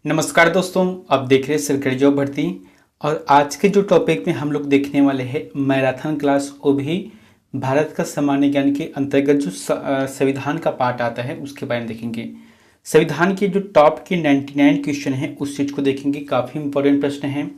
नमस्कार दोस्तों, आप देख रहे हैं सरकारी जॉब भर्ती। और आज के जो टॉपिक में हम लोग देखने वाले हैं मैराथन क्लास, वो भी भारत का सामान्य ज्ञान के अंतर्गत जो संविधान का पार्ट आता है उसके बारे में देखेंगे। संविधान के जो टॉप के 99 क्वेश्चन हैं उस चीज़ को देखेंगे। काफ़ी इंपॉर्टेंट प्रश्न हैं।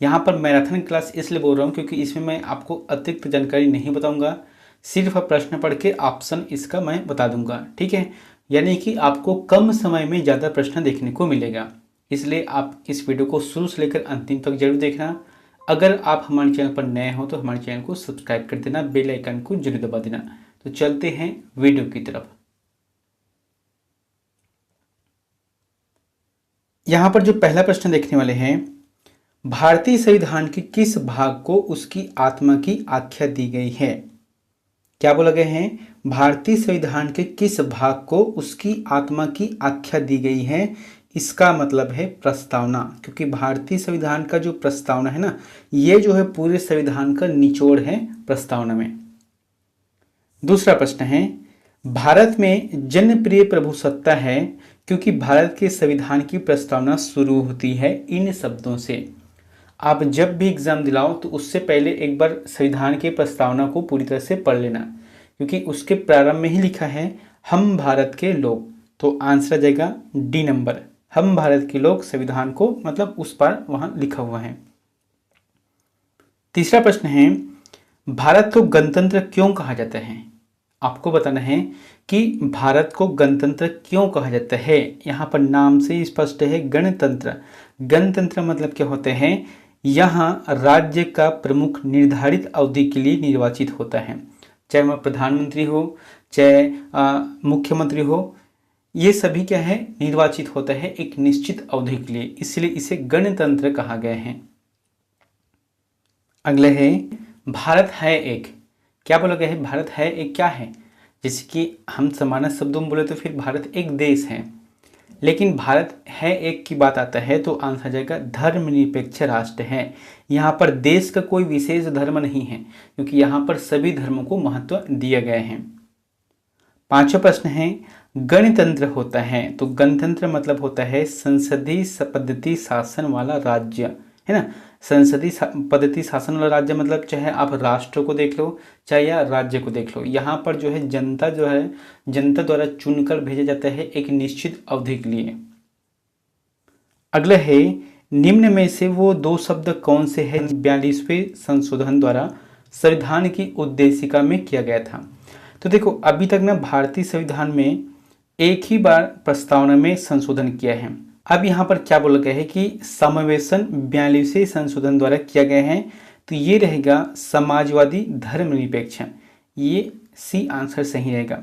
यहाँ पर मैराथन क्लास इसलिए बोल रहा हूँ क्योंकि इसमें मैं आपको अतिरिक्त जानकारी नहीं बताऊँगा, सिर्फ प्रश्न पढ़ के ऑप्शन इसका मैं बता दूंगा। ठीक है, यानी कि आपको कम समय में ज़्यादा प्रश्न देखने को मिलेगा। इसलिए आप इस वीडियो को शुरू से लेकर अंतिम तक जरूर देखना। अगर आप हमारे चैनल पर नए हो तो हमारे चैनल को सब्सक्राइब कर देना, बेल आइकन को जरूर दबा देना। तो चलते हैं वीडियो की तरफ। यहाँ पर जो पहला प्रश्न देखने वाले हैं, भारतीय संविधान के किस भाग को उसकी आत्मा की आख्या दी गई है? क्या बोला गया है? भारतीय संविधान के किस भाग को उसकी आत्मा की आख्या दी गई है? इसका मतलब है प्रस्तावना, क्योंकि भारतीय संविधान का जो प्रस्तावना है ना, ये जो है पूरे संविधान का निचोड़ है प्रस्तावना में। दूसरा प्रश्न है, भारत में जनप्रिय प्रभुसत्ता है क्योंकि भारत के संविधान की प्रस्तावना शुरू होती है इन शब्दों से। आप जब भी एग्जाम दिलाओ तो उससे पहले एक बार संविधान के प्रस्तावना को पूरी तरह से पढ़ लेना, क्योंकि उसके प्रारंभ में ही लिखा है हम भारत के लोग। तो आंसर आ जाएगा डी नंबर, हम भारत के लोग। संविधान को मतलब उस पर वहां लिखा हुआ है। तीसरा प्रश्न है, भारत को गणतंत्र क्यों कहा जाता है? आपको बताना है कि भारत को गणतंत्र क्यों कहा जाता है। यहाँ पर नाम से स्पष्ट है, गणतंत्र। गणतंत्र मतलब क्या होते हैं? यहाँ राज्य का प्रमुख निर्धारित अवधि के लिए निर्वाचित होता है, चाहे वह प्रधानमंत्री हो, चाहे मुख्यमंत्री हो, ये सभी क्या है? निर्वाचित होता है एक निश्चित अवधि के लिए, इसलिए इसे गणतंत्र कहा गया है। अगला है, भारत है एक। क्या बोला गया है? भारत है एक क्या है? जैसे कि हम सामान्य शब्दों में बोले तो फिर भारत एक देश है, लेकिन भारत है एक की बात आता है तो आंसर आ जाएगा धर्मनिरपेक्ष राष्ट्र है। यहाँ पर देश का कोई विशेष धर्म नहीं है, क्योंकि यहाँ पर सभी धर्मों को महत्व दिया गया है। पांचवा प्रश्न है, गणतंत्र होता है तो गणतंत्र मतलब होता है संसदीय पद्धति शासन वाला राज्य, है ना। संसदीय पद्धति शासन वाला राज्य मतलब चाहे आप राष्ट्र को देख लो चाहे या राज्य को देख लो, यहाँ पर जो है जनता जनता द्वारा चुनकर भेजा जाता है एक निश्चित अवधि के लिए। अगला है, निम्न में से वो दो शब्द कौन से हैं 42वें संशोधन द्वारा संविधान की उद्देशिका में किया गया था? तो देखो, अभी तक ना भारतीय संविधान में एक ही बार प्रस्तावना में संशोधन किया है। अब यहाँ पर क्या बोला गया है कि समावेशन 42वें संशोधन द्वारा किया गया है, तो ये रहेगा समाजवादी धर्मनिरपेक्ष। ये सी आंसर सही रहेगा।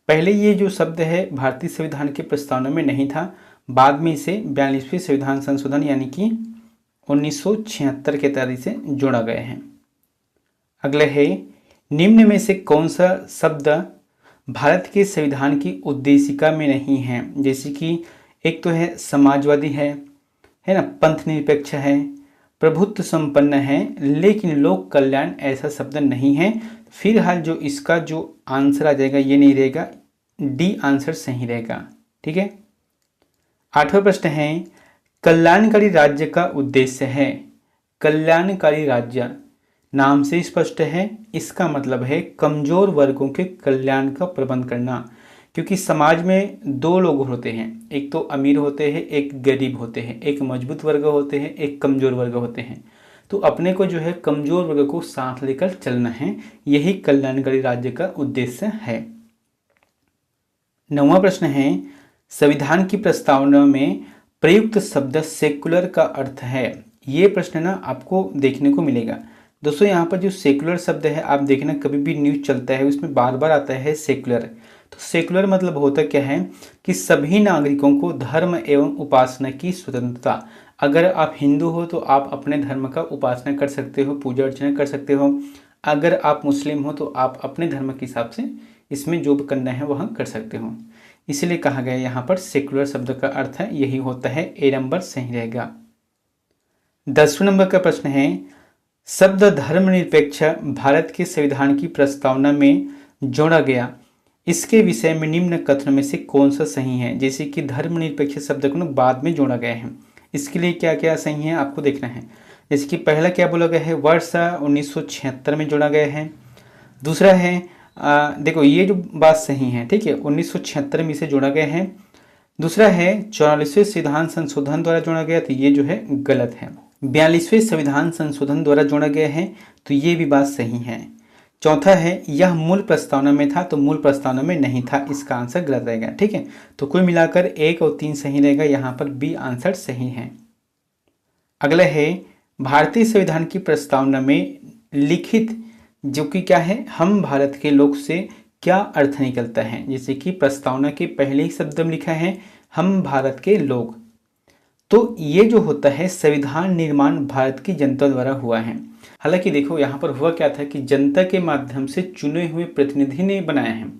पहले ये जो शब्द है भारतीय संविधान के प्रस्तावना में नहीं था, बाद में इसे 42वें संविधान संशोधन यानी कि 1976 के तहत से जोड़ा गया है। अगला है, निम्न में से कौन सा शब्द भारत के संविधान की उद्देशिका में नहीं है? जैसे कि एक तो है समाजवादी है ना, पंथ निरपेक्ष है, प्रभुत्व संपन्न है, लेकिन लोक कल्याण ऐसा शब्द नहीं है। फिलहाल जो इसका जो आंसर आ जाएगा ये नहीं रहेगा, डी आंसर सही रहेगा। ठीक है। आठवां प्रश्न है, कल्याणकारी राज्य का उद्देश्य है। कल्याणकारी राज्य नाम से स्पष्ट है, इसका मतलब है कमजोर वर्गों के कल्याण का प्रबंध करना, क्योंकि समाज में दो लोग होते हैं, एक तो अमीर होते हैं, एक गरीब होते हैं, एक मजबूत वर्ग होते हैं, एक कमजोर वर्ग होते हैं। तो अपने को जो है कमजोर वर्ग को साथ लेकर चलना है, यही कल्याणकारी राज्य का उद्देश्य है। 9वां प्रश्न है, संविधान की प्रस्तावना में प्रयुक्त शब्द सेकुलर का अर्थ है। ये प्रश्न ना आपको देखने को मिलेगा। दोस्तों, यहाँ पर जो सेकुलर शब्द है आप देखना, कभी भी न्यूज चलता है उसमें बार बार आता है सेकुलर। तो सेकुलर मतलब होता क्या है कि सभी नागरिकों को धर्म एवं उपासना की स्वतंत्रता। अगर आप हिंदू हो तो आप अपने धर्म का उपासना कर सकते हो, पूजा अर्चना कर सकते हो। अगर आप मुस्लिम हो तो आप अपने धर्म के हिसाब से इसमें जो भी करना है वह कर सकते हो। इसलिए कहा गया यहाँ पर सेकुलर शब्द का अर्थ है यही होता है, ए नंबर सही रहेगा। 10वें नंबर का प्रश्न है, शब्द धर्मनिरपेक्ष भारत के संविधान की प्रस्तावना में जोड़ा गया इसके विषय में निम्न कथनों में से कौन सा सही है। जैसे कि धर्मनिरपेक्ष शब्द को ना बाद में जोड़ा गया है, इसके लिए क्या क्या सही है आपको देखना है। जैसे कि पहला क्या बोला गया है, वर्ष 1976 में जोड़ा गया है। दूसरा है देखो ये जो बात सही है, ठीक है, 1976 में इसे जोड़ा गया है। दूसरा है 44वें संविधान संशोधन द्वारा जोड़ा गया, तो ये जो है गलत है। 42वें संविधान संशोधन द्वारा जोड़ा गया है, तो ये भी बात सही है। चौथा है यह मूल प्रस्तावना में था, तो मूल प्रस्तावना में नहीं था, इसका आंसर गलत रहेगा। ठीक है, तो कुल मिलाकर 1 और 3 सही रहेगा, यहाँ पर बी आंसर सही है। अगला है भारतीय संविधान की प्रस्तावना में लिखित जो कि क्या है, हम भारत के लोग से क्या अर्थ निकलता है। जैसे कि प्रस्तावना के पहले ही शब्द में लिखा है हम भारत के लोग, तो ये जो होता है संविधान निर्माण भारत की जनता द्वारा हुआ है। हालांकि देखो यहाँ पर हुआ क्या था कि जनता के माध्यम से चुने हुए प्रतिनिधि ने बनाया है,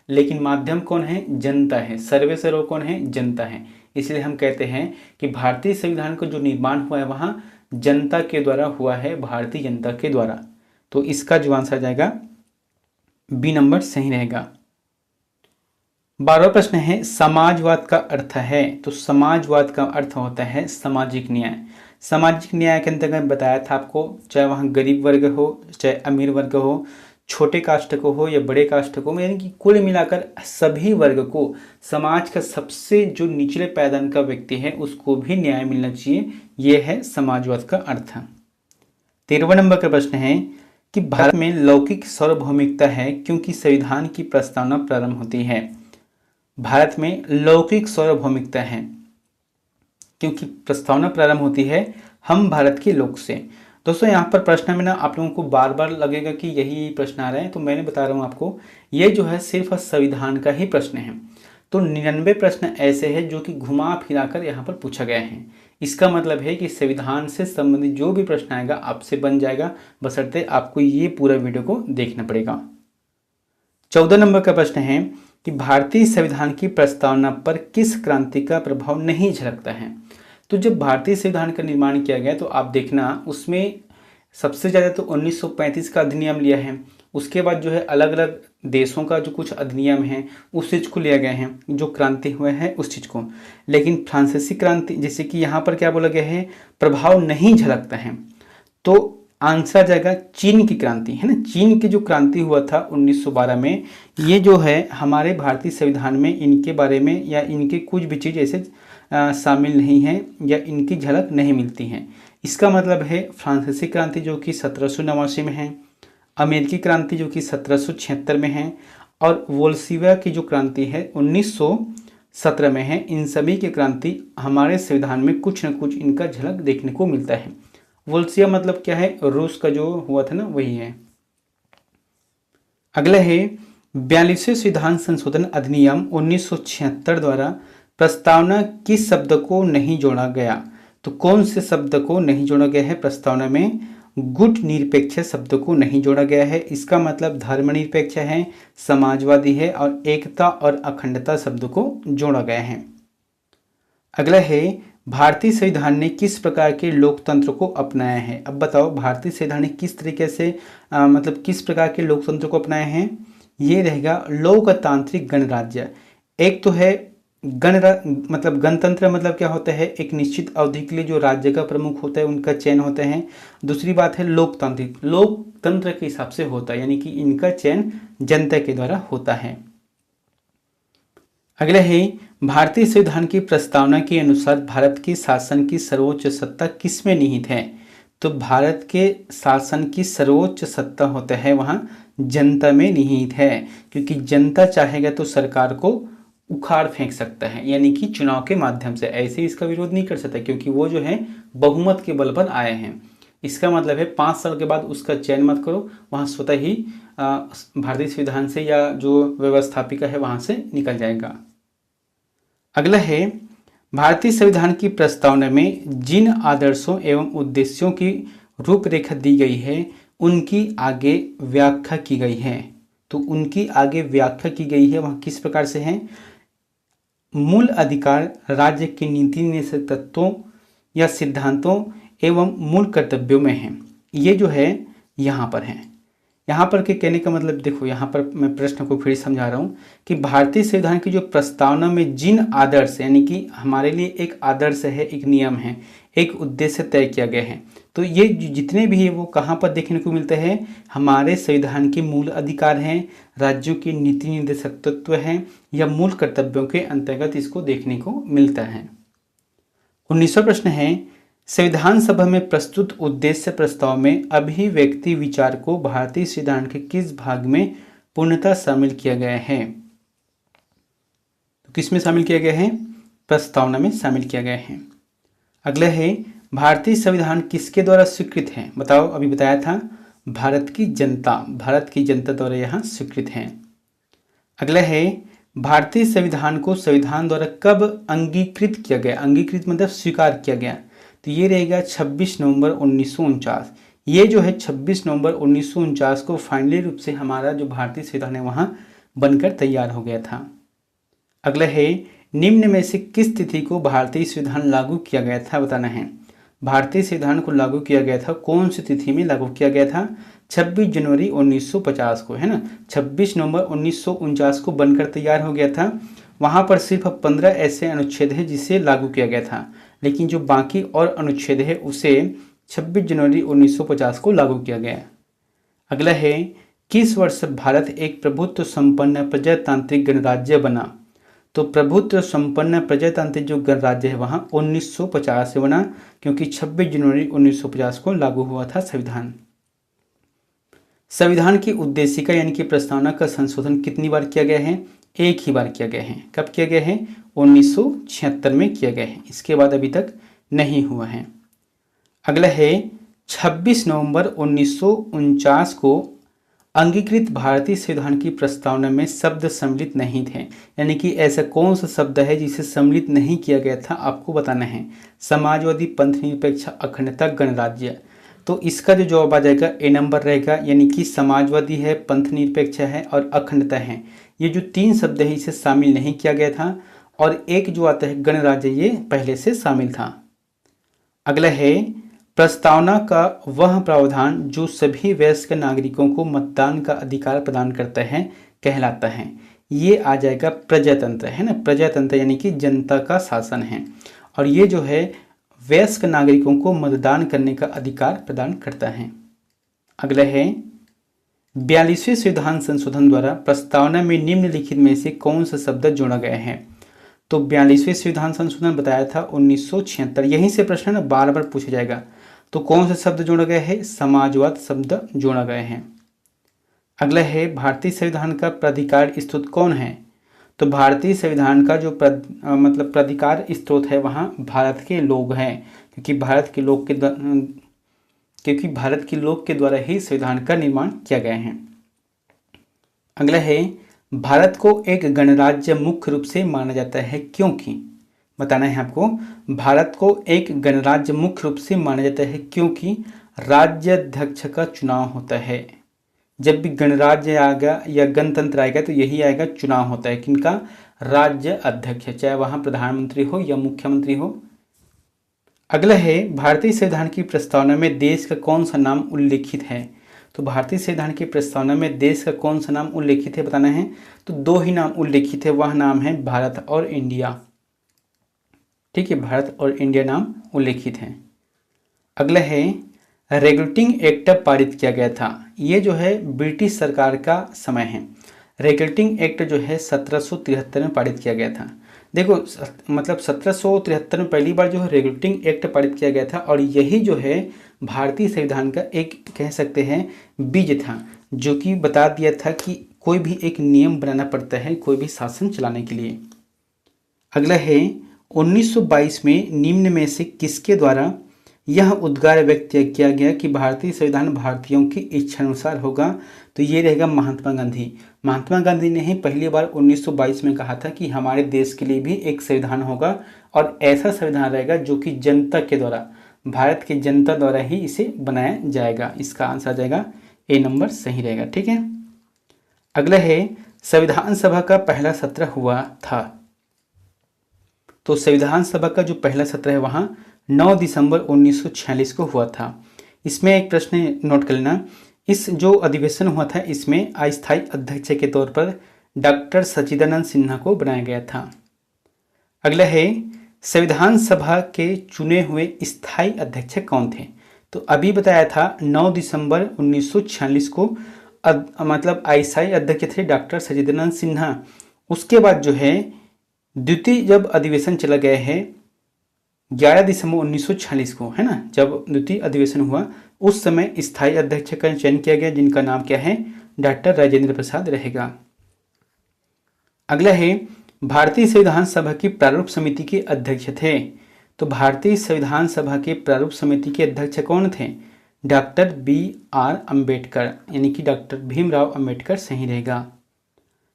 लेकिन माध्यम कौन है, जनता है, सर्वे सर्व कौन है, जनता है। इसलिए हम कहते हैं कि भारतीय संविधान का जो निर्माण हुआ है वहाँ जनता के द्वारा हुआ है, भारतीय जनता के द्वारा। तो इसका जो आंसर जाएगा बी नंबर सही रहेगा। 12वां प्रश्न है समाजवाद का अर्थ है, तो समाजवाद का अर्थ होता है सामाजिक न्याय। सामाजिक न्याय के अंतर्गत बताया था आपको, चाहे वहाँ गरीब वर्ग हो, चाहे अमीर वर्ग हो, छोटे कास्ट को हो या बड़े कास्ट को, यानी कि कुल मिलाकर सभी वर्ग को, समाज का सबसे जो निचले पायदान का व्यक्ति है उसको भी न्याय मिलना चाहिए, यह है समाजवाद का अर्थ। 13वां नंबर का प्रश्न है कि भारत में लौकिक सार्वभौमिकता है क्योंकि संविधान की प्रस्तावना प्रारंभ होती है। भारत में लौकिक सार्वभौमिकता है क्योंकि प्रस्तावना प्रारंभ होती है हम भारत के लोग से। दोस्तों यहाँ पर प्रश्न में ना आप लोगों को बार बार लगेगा कि यही प्रश्न आ रहा है, तो मैंने बता रहा हूँ आपको, ये जो है सिर्फ संविधान का ही प्रश्न है। तो 99 प्रश्न ऐसे हैं जो कि घुमा फिरा कर यहाँ पर पूछा गया है। इसका मतलब है कि संविधान से संबंधित जो भी प्रश्न आएगा आपसे बन जाएगा, बशर्ते आपको ये पूरा वीडियो को देखना पड़ेगा। 14 नंबर का प्रश्न है कि भारतीय संविधान की प्रस्तावना पर किस क्रांति का प्रभाव नहीं झलकता है। तो जब भारतीय संविधान का निर्माण किया गया तो आप देखना उसमें सबसे ज़्यादा तो 1935 का अधिनियम लिया है, उसके बाद जो है अलग अलग देशों का जो कुछ अधिनियम है उस चीज़ को लिया गया है, जो क्रांति हुए हैं उस चीज़ को। लेकिन फ्रांसीसी क्रांति, जैसे कि यहाँ पर क्या बोला गया है, प्रभाव नहीं झलकता है, तो आंसर जाएगा चीन की क्रांति, है ना। चीन की जो क्रांति हुआ था 1912 में, ये जो है हमारे भारतीय संविधान में इनके बारे में या इनके कुछ भी चीज़ ऐसे शामिल नहीं है या इनकी झलक नहीं मिलती है। इसका मतलब है फ्रांसीसी क्रांति जो कि 1789 में है, अमेरिकी क्रांति जो कि 1776 में है, और वोल्सिया की जो क्रांति है 1917 में है। इन सभी की क्रांति हमारे संविधान में कुछ न कुछ इनका झलक देखने को मिलता है। वोल्सिया मतलब क्या है, रूस का जो हुआ था ना वही है। अगला है 42वें संविधान संशोधन अधिनियम 1976 द्वारा प्रस्तावना किस शब्द को नहीं जोड़ा गया। तो कौन से शब्द को नहीं जोड़ा गया है प्रस्तावना में, गुट निरपेक्ष शब्द को नहीं जोड़ा गया है। इसका मतलब धर्मनिरपेक्ष है, समाजवादी है, और एकता और अखंडता शब्द को जोड़ा गया है। अगला है भारतीय संविधान ने किस प्रकार के लोकतंत्र को अपनाया है। अब बताओ भारतीय संविधान ने किस तरीके से मतलब किस प्रकार के लोकतंत्र को अपनाया है। ये रहेगा लोकतांत्रिक गणराज्य। एक तो है मतलब गणतंत्र मतलब क्या होता है, एक निश्चित अवधि के लिए जो राज्य का प्रमुख होता है उनका चयन होता है। दूसरी बात है लोकतांत्रिक, लोकतंत्र के हिसाब से होता है, यानी कि इनका चयन जनता के द्वारा होता है। अगला है भारतीय संविधान की प्रस्तावना के अनुसार भारत के शासन की सर्वोच्च सत्ता किस में निहित है। तो भारत के शासन की सर्वोच्च सत्ता होता है वहाँ जनता में निहित है, क्योंकि जनता चाहेगा तो सरकार को उखाड़ फेंक सकता है, यानी कि चुनाव के माध्यम से। ऐसे इसका विरोध नहीं कर सकता क्योंकि वो जो है बहुमत के बल पर आए हैं। इसका मतलब है 5 साल के बाद उसका चयन मत करो, वहाँ स्वतः ही भारतीय संविधान से या जो व्यवस्थापिका है वहाँ से निकल जाएगा। अगला है भारतीय संविधान की प्रस्तावना में जिन आदर्शों एवं उद्देश्यों की रूपरेखा दी गई है उनकी आगे व्याख्या की गई है। तो उनकी आगे व्याख्या की गई है वह किस प्रकार से है, मूल अधिकार राज्य के नीति निषेध तत्वों या सिद्धांतों एवं मूल कर्तव्यों में है। ये जो है यहाँ पर है, यहाँ पर के कहने का मतलब देखो, यहाँ पर मैं प्रश्न को फिर समझा रहा हूँ कि भारतीय संविधान की जो प्रस्तावना में जिन आदर्श यानी कि हमारे लिए एक आदर्श है, एक नियम है, एक उद्देश्य तय किया गया है, तो ये जितने भी है वो कहाँ पर देखने को मिलते हैं, हमारे संविधान के मूल अधिकार हैं, राज्यों के नीति निर्देशक तत्व हैं या मूल कर्तव्यों के अंतर्गत इसको देखने को मिलता है। 19वां प्रश्न है, संविधान सभा में प्रस्तुत उद्देश्य प्रस्ताव में अभिव्यक्ति विचार को भारतीय संविधान के किस भाग में पूर्णतः शामिल किया गया है? तो किस में शामिल किया गया है? प्रस्तावना में शामिल किया गया है। अगला है, भारतीय संविधान किसके द्वारा स्वीकृत है? बताओ, अभी बताया था भारत की जनता द्वारा यहाँ स्वीकृत है। अगला है, भारतीय संविधान को संविधान द्वारा कब अंगीकृत किया गया? अंगीकृत मतलब स्वीकार किया गया, तो ये रहेगा 26 नवंबर 1949। ये जो है 26 नवंबर 1949 को फाइनली रूप से हमारा जो भारतीय संविधान है वहाँ बनकर तैयार हो गया था। अगला है, निम्न में से किस तिथि को भारतीय संविधान लागू किया गया था? बताना है। भारतीय संविधान को लागू किया गया था, कौन सी तिथि में लागू किया गया था? 26 जनवरी 1950 को, है ना। 26 नवंबर 1949 को बनकर तैयार हो गया था। वहाँ पर सिर्फ 15 ऐसे अनुच्छेद हैं जिसे लागू किया गया था, लेकिन जो बाकी और अनुच्छेद है उसे 26 जनवरी 1950 को लागू किया गया। अगला है, किस वर्ष भारत एक प्रभुत्व संपन्न प्रजातांत्रिक गणराज्य बना? तो प्रभुत्व संपन्न प्रजातांत्रिक जो गणराज्य है वहाँ 1950 से बना, क्योंकि 26 जनवरी 1950 को लागू हुआ था संविधान। संविधान की उद्देशिका यानी कि प्रस्तावना का संशोधन कितनी बार किया गया है? एक ही बार किया गया है। कब किया गया है? 1976 में किया गया है। इसके बाद अभी तक नहीं हुआ है। अगला है, 26 नवंबर 1949 को अंगीकृत भारतीय संविधान की प्रस्तावना में शब्द सम्मिलित नहीं थे, यानी कि ऐसा कौन सा शब्द है जिसे सम्मिलित नहीं किया गया था, आपको बताना है। समाजवादी, पंथ निरपेक्ष, अखंडता, गणराज्य। तो इसका जो जवाब आ जाएगा ए नंबर रहेगा, यानी कि समाजवादी है, पंथ निरपेक्ष है और अखंडता है। ये जो 3 शब्द है इसे शामिल नहीं किया गया था, और एक जो आता है गणराज्य ये पहले से शामिल था। अगला है, प्रस्तावना का वह प्रावधान जो सभी वयस्क नागरिकों को मतदान का अधिकार प्रदान करता है कहलाता है। ये आ जाएगा प्रजातंत्र, है ना। प्रजातंत्र यानी कि जनता का शासन है, और ये जो है वयस्क नागरिकों को मतदान करने का अधिकार प्रदान करता है। अगला है, 42वें संविधान संशोधन द्वारा प्रस्तावना में निम्नलिखित में से कौन सा शब्द जोड़ा गया है? तो 42वें संविधान संशोधन बताया था 1976। यहीं से प्रश्न बार बार पूछा जाएगा। तो कौन सा शब्द जोड़ा गया है? समाजवाद शब्द जोड़ा गया है। अगला है, भारतीय संविधान का प्राधिकार स्रोत कौन है? तो भारतीय संविधान का जो मतलब प्राधिकार स्रोत है वहाँ भारत के लोग हैं, क्योंकि भारत के लोग के द्वारा ही संविधान का निर्माण किया गया है। अगला है, भारत को एक गणराज्य मुख्य रूप से माना जाता है क्योंकि? बताना है आपको। भारत को एक गणराज्य मुख्य रूप से माना जाता है क्योंकि राज्याध्यक्ष का चुनाव होता है। जब भी गणराज्य आएगा या गणतंत्र आएगा तो यही आएगा, चुनाव होता है किनका? राज्य अध्यक्ष, चाहे वहाँ प्रधानमंत्री हो या मुख्यमंत्री हो। अगला है, भारतीय संविधान की प्रस्तावना में देश का कौन सा नाम उल्लेखित है? तो भारतीय संविधान की प्रस्तावना में देश का कौन सा नाम उल्लेखित है बताना है। तो 2 ही नाम उल्लेखित है, वह नाम है भारत और इंडिया। ठीक है, भारत और इंडिया नाम उल्लेखित है। अगला है, रेगुलेटिंग एक्ट पारित किया गया था। ये जो है ब्रिटिश सरकार का समय है। रेगुलेटिंग एक्ट जो है 1773 में पारित किया गया था। देखो मतलब 1773 में पहली बार जो है रेगुलेटिंग एक्ट पारित किया गया था, और यही जो है भारतीय संविधान का एक कह सकते हैं बीज था, जो कि बता दिया था कि कोई भी एक नियम बनाना पड़ता है कोई भी शासन चलाने के लिए। अगला है, 1922 में निम्न में से किसके द्वारा यह उद्गार व्यक्त किया गया कि भारतीय संविधान भारतीयों की इच्छानुसार होगा? तो ये रहेगा महात्मा गांधी। महात्मा गांधी ने ही पहली बार 1922 में कहा था कि हमारे देश के लिए भी एक संविधान होगा, और ऐसा संविधान रहेगा जो कि जनता के द्वारा, भारत की जनता द्वारा ही इसे बनाया जाएगा। इसका आंसर आ जाएगा ए नंबर, सही रहेगा। ठीक है। अगला है, संविधान सभा का पहला सत्र हुआ था। तो संविधान सभा का जो पहला सत्र है वहाँ 9 दिसंबर 1946 को हुआ था। इसमें एक प्रश्न नोट कर लेना, इस जो अधिवेशन हुआ था इसमें अस्थायी अध्यक्ष के तौर पर डॉक्टर सच्चिदानंद सिन्हा को बनाया गया था। अगला है संविधान सभा के चुने हुए स्थायी अध्यक्ष कौन थे? तो अभी बताया था 9 दिसंबर 1946 को मतलब अस्थायी अध्यक्ष थे डॉक्टर सच्चिदानंद सिन्हा। उसके बाद जो है द्वितीय जब अधिवेशन चला गया है 11 दिसंबर 1946 को, है ना, जब द्वितीय अधिवेशन हुआ उस समय स्थायी अध्यक्ष का चयन किया गया जिनका नाम क्या है? डॉक्टर राजेंद्र प्रसाद रहेगा। अगला है भारतीय संविधान सभा की प्रारूप समिति के अध्यक्ष थे। तो भारतीय संविधान सभा के प्रारूप समिति के अध्यक्ष कौन थे? डॉक्टर BR अम्बेडकर, यानी कि डॉक्टर भीमराव अम्बेडकर सही रहेगा।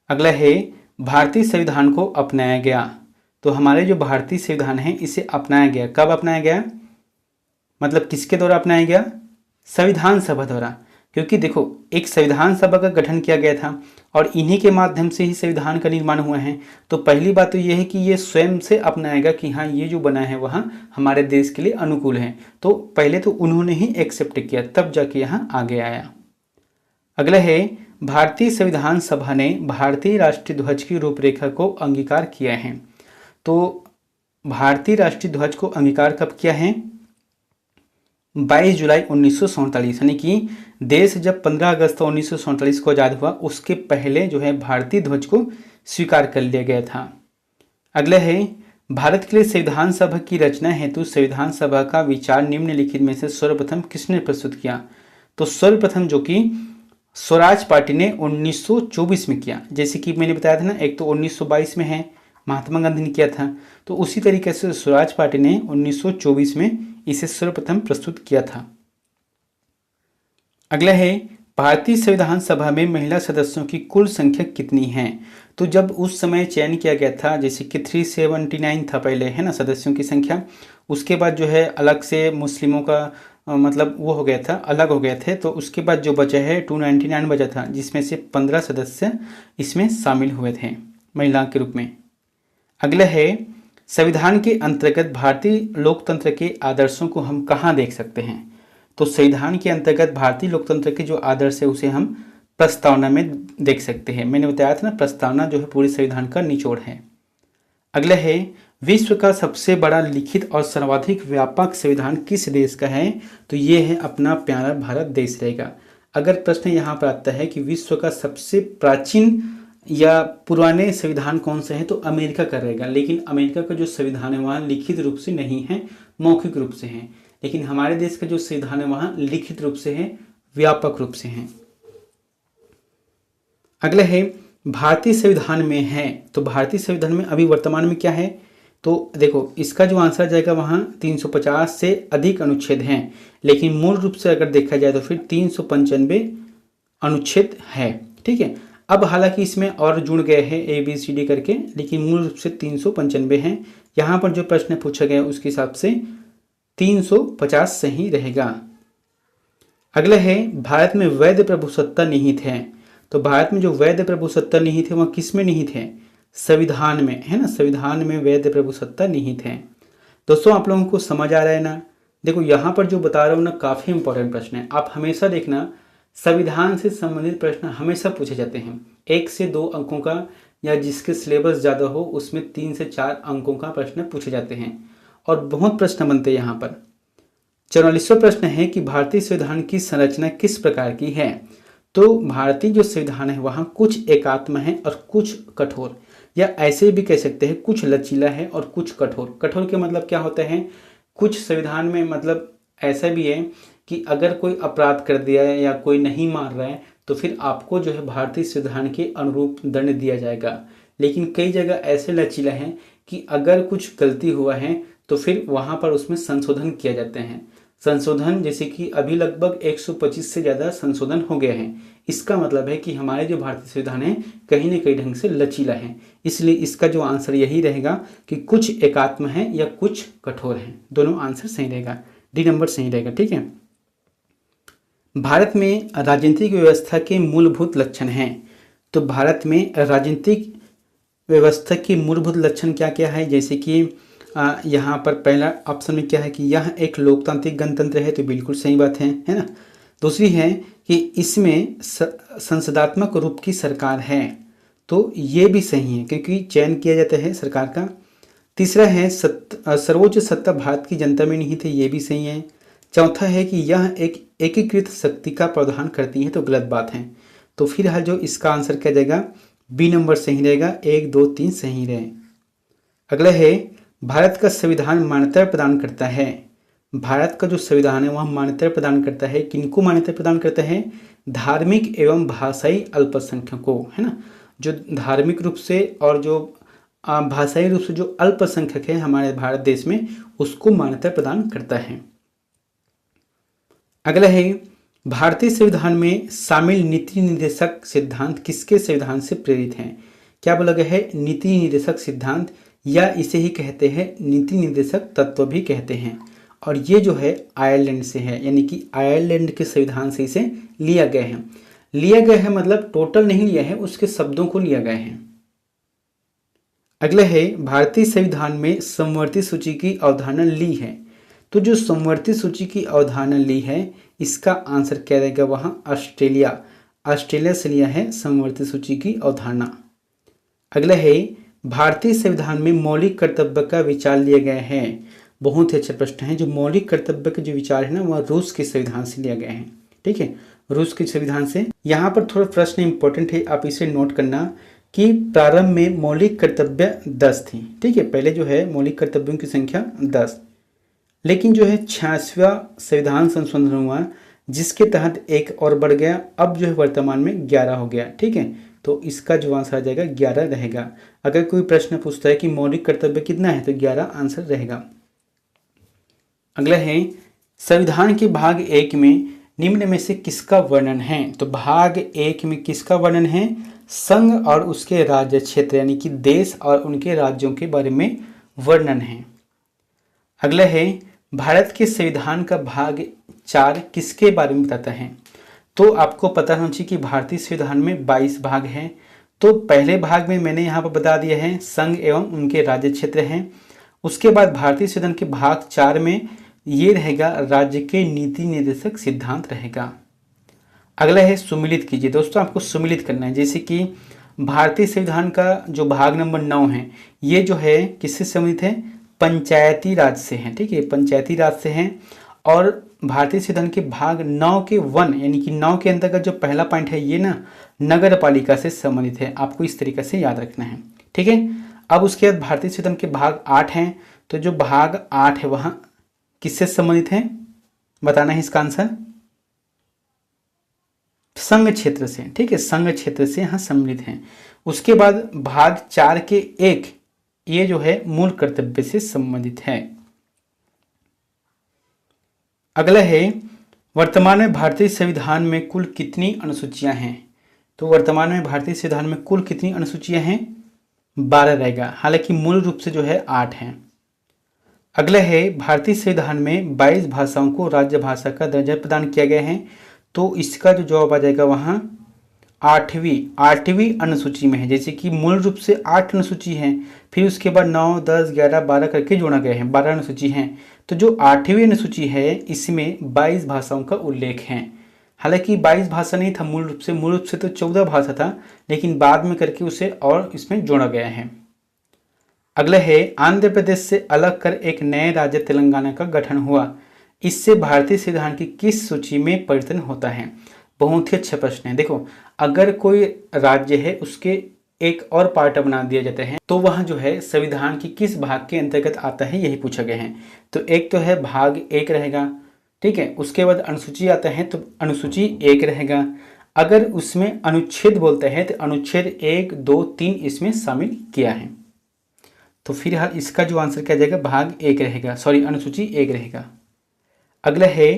अगला है भारतीय संविधान को अपनाया गया। तो हमारे जो भारतीय संविधान है इसे अपनाया गया, कब अपनाया गया? मतलब किसके द्वारा अपनाया गया? संविधान सभा द्वारा। क्योंकि देखो एक संविधान सभा का गठन किया गया था और इन्हीं के माध्यम से ही संविधान का निर्माण हुआ है। तो पहली बात तो ये है कि ये स्वयं से अपनाएगा कि हाँ ये जो बना है वह हमारे देश के लिए अनुकूल है। तो पहले तो उन्होंने ही एक्सेप्ट किया तब जाके यहाँ आगे आया। अगला है भारतीय संविधान सभा ने भारतीय राष्ट्रीय ध्वज की रूपरेखा को अंगीकार किया है। तो भारतीय राष्ट्रीय ध्वज को अंगीकार कब किया है? 22 जुलाई 1947, यानी कि देश जब 15 अगस्त 1947 को आज़ाद हुआ उसके पहले जो है भारतीय ध्वज को स्वीकार कर लिया गया था। अगला है भारत के लिए संविधान सभा की रचना हेतु संविधान सभा का विचार निम्नलिखित में से सर्वप्रथम किसने प्रस्तुत किया? तो सर्वप्रथम जो कि स्वराज पार्टी ने 1924 में किया। जैसे कि मैंने बताया था ना, एक तो 1922 में है, महात्मा गांधी ने किया था, तो उसी तरीके से स्वराज पार्टी ने 1924 में इसे सर्वप्रथम प्रस्तुत किया था। अगला है भारतीय संविधान सभा में महिला सदस्यों की कुल संख्या कितनी है? तो जब उस समय चयन किया गया था जैसे कि 379 था पहले, है ना, सदस्यों की संख्या। उसके बाद जो है अलग से मुस्लिमों का मतलब वो हो गया था, अलग हो गए थे। तो उसके बाद जो बचा है 299 बचा था, जिसमें से 15 सदस्य इसमें शामिल हुए थे महिला के रूप में। अगला है संविधान के अंतर्गत भारतीय लोकतंत्र के आदर्शों को हम कहाँ देख सकते हैं? तो संविधान के अंतर्गत भारतीय लोकतंत्र के जो आदर्श है उसे हम प्रस्तावना में देख सकते हैं। मैंने बताया था ना, प्रस्तावना जो है पूरे संविधान का निचोड़ है। अगला है विश्व का सबसे बड़ा लिखित और सर्वाधिक व्यापक संविधान किस देश का है? तो ये है अपना प्यारा भारत देश रहेगा। अगर प्रश्न यहाँ पर आता है कि विश्व का सबसे प्राचीन या पुराने संविधान कौन से हैं, तो अमेरिका का रहेगा। लेकिन अमेरिका का जो संविधान है वहाँ लिखित रूप से नहीं है, मौखिक रूप से है। लेकिन हमारे देश का जो संविधान है वहाँ लिखित रूप से है, व्यापक रूप से है। अगला है भारतीय संविधान में है। तो भारतीय संविधान में अभी वर्तमान में क्या है? तो देखो इसका जो आंसर जाएगा वहाँ 350 से अधिक अनुच्छेद हैं, लेकिन मूल रूप से अगर देखा जाए तो फिर 395 अनुच्छेद है। ठीक है, अब हालांकि इसमें और जुड़ गए हैं ABCD करके, लेकिन मूल रूप से 395 हैं। यहाँ पर जो प्रश्न पूछा गया उसके हिसाब से 350 सही रहेगा। अगला है भारत में वैध प्रभुसत्ता निहित है। तो भारत में जो वैध प्रभुसत्ता निहित है वह किस में निहित है? संविधान में, है ना, संविधान में वैध प्रभुसत्ता निहित है। दोस्तों आप लोगों को समझ आ रहा है ना? देखो यहाँ पर जो बता रहा हूँ ना काफ़ी इंपॉर्टेंट प्रश्न है। आप हमेशा देखना संविधान से संबंधित प्रश्न हमेशा पूछे जाते हैं। 1 से 2 अंकों का या जिसके सिलेबस ज़्यादा हो उसमें 3 से 4 अंकों का प्रश्न पूछे जाते हैं और बहुत प्रश्न बनते हैं यहाँ पर। 44वां प्रश्न है कि भारतीय संविधान की संरचना किस प्रकार की है? तो भारतीय जो संविधान है वहाँ कुछ एकात्म है और कुछ कठोर, या ऐसे भी कह सकते हैं कुछ लचीला है और कुछ कठोर। कठोर के मतलब क्या होता है? कुछ संविधान में मतलब ऐसा भी है कि अगर कोई अपराध कर दिया है या कोई नहीं मान रहा है तो फिर आपको जो है भारतीय संविधान के अनुरूप दंड दिया जाएगा। लेकिन कई जगह ऐसे लचीला है कि अगर कुछ गलती हुआ है तो फिर वहाँ पर उसमें संशोधन किया जाते हैं। संशोधन जैसे कि अभी लगभग 125 से ज़्यादा संशोधन हो गए हैं। इसका मतलब है कि हमारे जो भारतीय संविधान है कहीं न कहीं ढंग से लचीला है। इसलिए इसका जो आंसर यही रहेगा कि कुछ एकात्म है या कुछ कठोर है। दोनों आंसर सही रहेगा, डी नंबर सही रहेगा। ठीक है, भारत में राजनीतिक व्यवस्था के मूलभूत लक्षण हैं। तो भारत में राजनीतिक व्यवस्था के मूलभूत लक्षण क्या क्या है? जैसे कि यहाँ पर पहला ऑप्शन में क्या है कि यह एक लोकतांत्रिक गणतंत्र है, तो बिल्कुल सही बात है ना। दूसरी है कि इसमें संसदात्मक रूप की सरकार है, तो ये भी सही है क्योंकि चयन किया जाता है सरकार का। तीसरा है सर्वोच्च सत्ता भारत की जनता में निहित है, ये भी सही है। चौथा है कि यह एक एकीकृत शक्ति का प्रावधान करती है, तो गलत बात है। तो फिलहाल जो इसका आंसर क्या जाएगा, बी नंबर सही रहेगा, 1 2 3 सही रहे। अगला है भारत का संविधान मान्यता प्रदान करता है। भारत का जो संविधान है वह मान्यता प्रदान करता है, किनको मान्यता प्रदान करता है, धार्मिक एवं भाषाई अल्पसंख्यकों, है ना, जो धार्मिक रूप से और जो भाषाई रूप से जो अल्पसंख्यक है हमारे भारत देश में, उसको मान्यता प्रदान करता है। अगला है भारतीय संविधान में शामिल नीति निर्देशक सिद्धांत किसके संविधान से प्रेरित हैं। क्या बोला गया है, नीति निर्देशक सिद्धांत, या इसे ही कहते हैं नीति निर्देशक तत्व भी कहते हैं। और ये जो है आयरलैंड से है, यानी कि आयरलैंड के संविधान से इसे लिया गया है। लिया गया है मतलब टोटल नहीं लिया है, उसके शब्दों को लिया गया है। अगला है भारतीय संविधान में समवर्ती सूची की अवधारणा ली है। तो जो समवर्ती सूची की अवधारणा ली है, इसका आंसर क्या रहेगा, वहाँ ऑस्ट्रेलिया से लिया है समवर्ती सूची की अवधारणा। अगला है भारतीय संविधान में मौलिक कर्तव्य का विचार लिया गया है। बहुत ही अच्छा प्रश्न है। जो मौलिक कर्तव्य के जो विचार है ना, वह रूस के संविधान से लिया गया है। ठीक है, रूस के संविधान से। यहाँ पर थोड़ा प्रश्न इंपॉर्टेंट है, आप इसे नोट करना कि प्रारंभ में मौलिक कर्तव्य 10 थी। ठीक है, पहले जो है मौलिक कर्तव्यों की संख्या 10, लेकिन जो है 86वां संविधान संशोधन हुआ जिसके तहत एक और बढ़ गया, अब जो है वर्तमान में 11 हो गया। ठीक है, तो इसका जो आंसर आ जाएगा 11 रहेगा। अगर कोई प्रश्न पूछता है कि मौलिक कर्तव्य कितना है, तो 11 आंसर रहेगा। अगला है संविधान के भाग 1 में निम्न में से किसका वर्णन है। तो भाग 1 में किसका वर्णन है, संघ और उसके राज्य क्षेत्र, यानी कि देश और उनके राज्यों के बारे में वर्णन है। अगला है भारत के संविधान का भाग 4 किसके बारे में बताता है। तो आपको पता होना चाहिए कि भारतीय संविधान में 22 भाग हैं। तो पहले भाग में मैंने यहाँ पर बता दिया है संघ एवं उनके राज्य क्षेत्र हैं। उसके बाद भारतीय संविधान के भाग 4 में ये रहेगा राज्य के नीति निर्देशक सिद्धांत रहेगा। अगला है सुमिलित कीजिए। दोस्तों आपको सुमिलित करना है, जैसे कि भारतीय संविधान का जो भाग नंबर 9 है, ये जो है किससे संबंधित है, पंचायती राज से है। ठीक है, पंचायती राज से है। और भारतीय संविधान के भाग 9 के 1 यानी कि 9 के अंतर्गत जो पहला पॉइंट है ये ना नगर पालिका से संबंधित है। आपको इस तरीके से याद रखना है। ठीक है, अब उसके बाद भारतीय संविधान के भाग 8 हैं। तो जो भाग 8 है वहाँ किससे संबंधित है, बताना है इसका आंसर, संघ क्षेत्र से। ठीक है, संघ क्षेत्र से यहाँ सम्मिलित हैं। उसके बाद भाग 4 के 1 ये जो है मूल कर्तव्य से संबंधित है। अगला है वर्तमान में भारतीय संविधान में कुल कितनी अनुसूचियां हैं। तो वर्तमान में भारतीय संविधान में कुल कितनी अनुसूचियां हैं, 12 रहेगा, हालांकि मूल रूप से जो है 8 हैं। अगला है भारतीय संविधान में 22 भाषाओं को राज्य भाषा का दर्जा प्रदान किया गया है। तो इसका जो जवाब आ जाएगा वहाँ 8वीं अनुसूची में है। जैसे कि मूल रूप से 8 अनुसूची हैं, फिर उसके बाद 9 10 11 12 करके जोड़ा गया है, 12 अनुसूची हैं। तो जो 8वीं अनुसूची है इसमें 22 भाषाओं का उल्लेख है। हालांकि 22 भाषा नहीं था मूल रूप से तो 14 भाषा था, लेकिन बाद में करके उसे और इसमें जोड़ा गया है। अगला है आंध्र प्रदेश से अलग कर एक नए राज्य तेलंगाना का गठन हुआ, इससे भारतीय संविधान की किस सूची में परिवर्तन होता है। बहुत ही अच्छा प्रश्न है। देखो, अगर कोई राज्य है उसके एक और पार्ट बना दिया जाता है तो वह जो है संविधान की किस भाग के अंतर्गत आता है, यही पूछा गया है। तो एक तो है भाग 1 रहेगा। ठीक है, उसके बाद अनुसूची आता है तो अनुसूची 1 रहेगा। अगर उसमें अनुच्छेद बोलता है तो अनुच्छेद 1 2 3 इसमें शामिल किया है। तो फिलहाल इसका जो आंसर क्या जाएगा, भाग 1 रहेगा, सॉरी अनुसूची 1 रहेगा। अगला है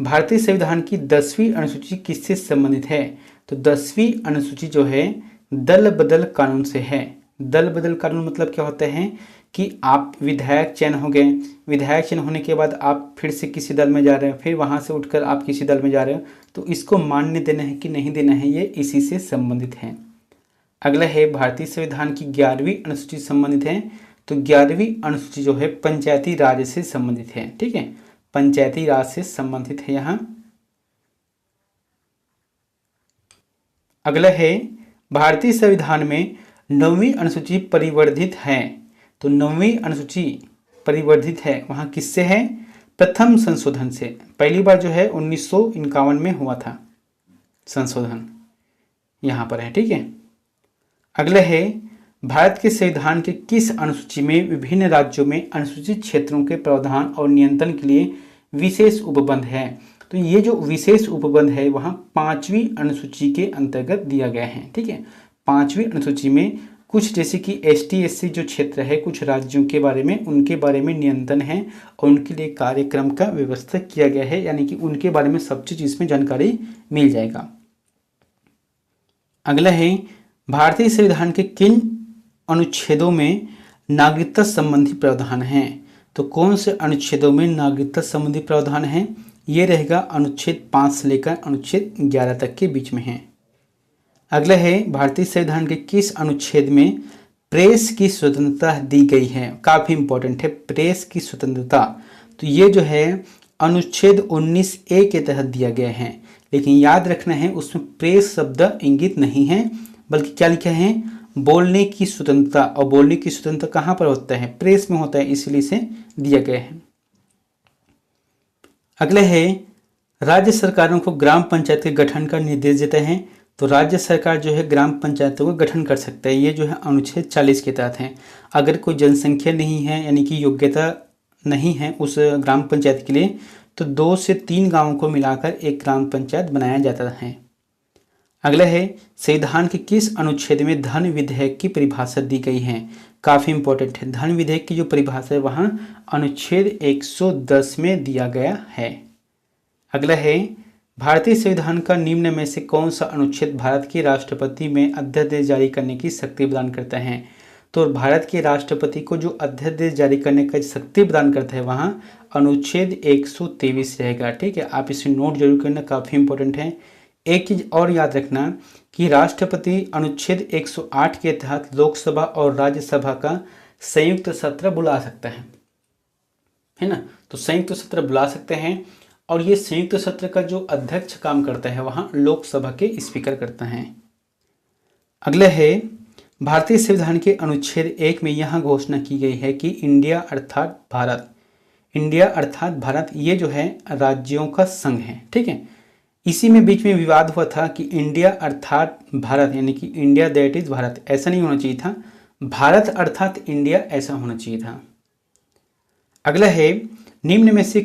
भारतीय संविधान की 10वीं अनुसूची किससे संबंधित है। तो 10वीं अनुसूची जो है दल बदल कानून से है। दल बदल कानून मतलब क्या होता है कि आप विधायक चयन हो गए, विधायक चयन होने के बाद आप फिर से किसी दल में जा रहे हो, फिर वहाँ से उठकर आप किसी दल में जा रहे हो, तो इसको मान्य देना है कि नहीं देना है, ये इसी से संबंधित है। अगला है भारतीय संविधान की 11वीं अनुसूची संबंधित है। तो 11वीं अनुसूची जो है पंचायती राज से संबंधित है। ठीक है, पंचायती राज से संबंधित है यहाँ। अगला है भारतीय संविधान में 9वीं अनुसूची परिवर्धित है। तो 9वीं अनुसूची परिवर्धित है वहाँ किससे है? प्रथम संशोधन से। पहली बार जो है 1951 में हुआ था संशोधन, यहाँ पर है, ठीक है। अगला है भारत के संविधान के किस अनुसूची में विभिन्न राज्यों में अनुसूचित क्षेत्रों के प्रावधान और नियंत्रण के लिए विशेष उपबंध है? तो ये जो विशेष उपबंध है वहाँ 5वीं अनुसूची के अंतर्गत दिया गया है, ठीक है। 5वीं अनुसूची में कुछ जैसे कि ST/SC जो क्षेत्र है, कुछ राज्यों के बारे में, उनके बारे में नियंत्रण है और उनके लिए कार्यक्रम का व्यवस्था किया गया है, यानी कि उनके बारे में सब चीज़ इसमें जानकारी मिल जाएगा। अगला है भारतीय संविधान के किन अनुच्छेदों में नागरिकता संबंधी प्रावधान हैं? तो कौन से अनुच्छेदों में नागरिकता संबंधी प्रावधान हैं? ये रहेगा अनुच्छेद 5 से लेकर अनुच्छेद 11 तक के बीच में है। अगला है भारतीय संविधान के किस अनुच्छेद में प्रेस की स्वतंत्रता दी गई है? काफ़ी इंपॉर्टेंट है प्रेस की स्वतंत्रता। तो ये जो है अनुच्छेद 19A के तहत दिया गया है, लेकिन याद रखना है उसमें प्रेस शब्द इंगित नहीं है, बल्कि क्या लिखा है? बोलने की स्वतंत्रता। और बोलने की स्वतंत्रता कहाँ पर होता है? प्रेस में होता है, इसलिए इसे दिया गया है। अगला है राज्य सरकारों को ग्राम पंचायत के गठन का निर्देश देता है। तो राज्य सरकार जो है ग्राम पंचायतों का गठन कर सकता है, ये जो है अनुच्छेद 40 के तहत है। अगर कोई जनसंख्या नहीं है, यानी कि योग्यता नहीं है उस ग्राम पंचायत के लिए, तो 2 से 3 गांवों को मिलाकर एक ग्राम पंचायत बनाया जाता है। अगला है संविधान के किस अनुच्छेद में धन विधेयक की परिभाषा दी गई है? काफ़ी इंपॉर्टेंट है। धन विधेयक की जो परिभाषा है वहाँ अनुच्छेद 110 में दिया गया है। अगला है भारतीय संविधान का निम्न में से कौन सा अनुच्छेद भारत के राष्ट्रपति में अध्यादेश जारी करने की शक्ति प्रदान करता है? तो भारत के राष्ट्रपति को जो अध्यादेश जारी करने का शक्ति प्रदान करता है वहाँ अनुच्छेद 123 रहेगा, ठीक है। आप इसे नोट जरूर करना, काफ़ी इंपॉर्टेंट है। एक चीज़ और याद रखना कि राष्ट्रपति अनुच्छेद 108 के तहत लोकसभा और राज्यसभा का संयुक्त सत्र बुला सकता है ना। तो संयुक्त सत्र बुला सकते हैं और ये संयुक्त सत्र का जो अध्यक्ष काम करता है वहाँ लोकसभा के स्पीकर करता है। अगला है भारतीय संविधान के अनुच्छेद 1 में यहाँ घोषणा की गई है कि इंडिया अर्थात भारत ये जो है राज्यों का संघ है, ठीक है। इसी में बीच में विवाद हुआ था कि इंडिया अर्थात भारत, यानी कि इंडिया दैट इज भारत, ऐसा नहीं होना चाहिए था, भारत अर्थात इंडिया ऐसा होना चाहिए था। अगला है निम्न में से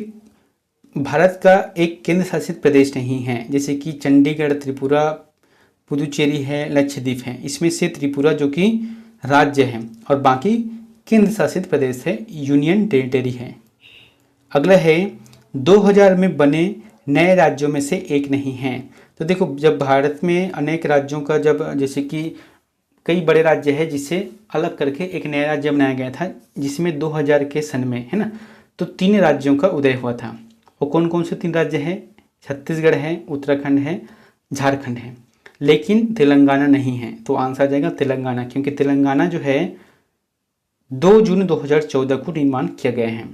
भारत का एक केंद्र शासित प्रदेश नहीं है, जैसे कि चंडीगढ़, त्रिपुरा, पुदुचेरी है, लक्षद्वीप है। इसमें से त्रिपुरा जो कि राज्य है और बाकी केंद्र शासित प्रदेश है, यूनियन टेरिटरी है। अगला है 2000 में बने नए राज्यों में से एक नहीं है। तो देखो जब भारत में अनेक राज्यों का जब जैसे कि कई बड़े राज्य है जिसे अलग करके एक नया राज्य बनाया गया था, जिसमें 2000 के सन में है ना, तो 3 राज्यों का उदय हुआ था। वो कौन कौन से 3 राज्य हैं? छत्तीसगढ़ है, उत्तराखंड है, झारखंड है, लेकिन तेलंगाना नहीं है। तो आंसर आ जाएगा तेलंगाना, क्योंकि तेलंगाना जो है 2 जून 2014 को निर्माण किया गया है।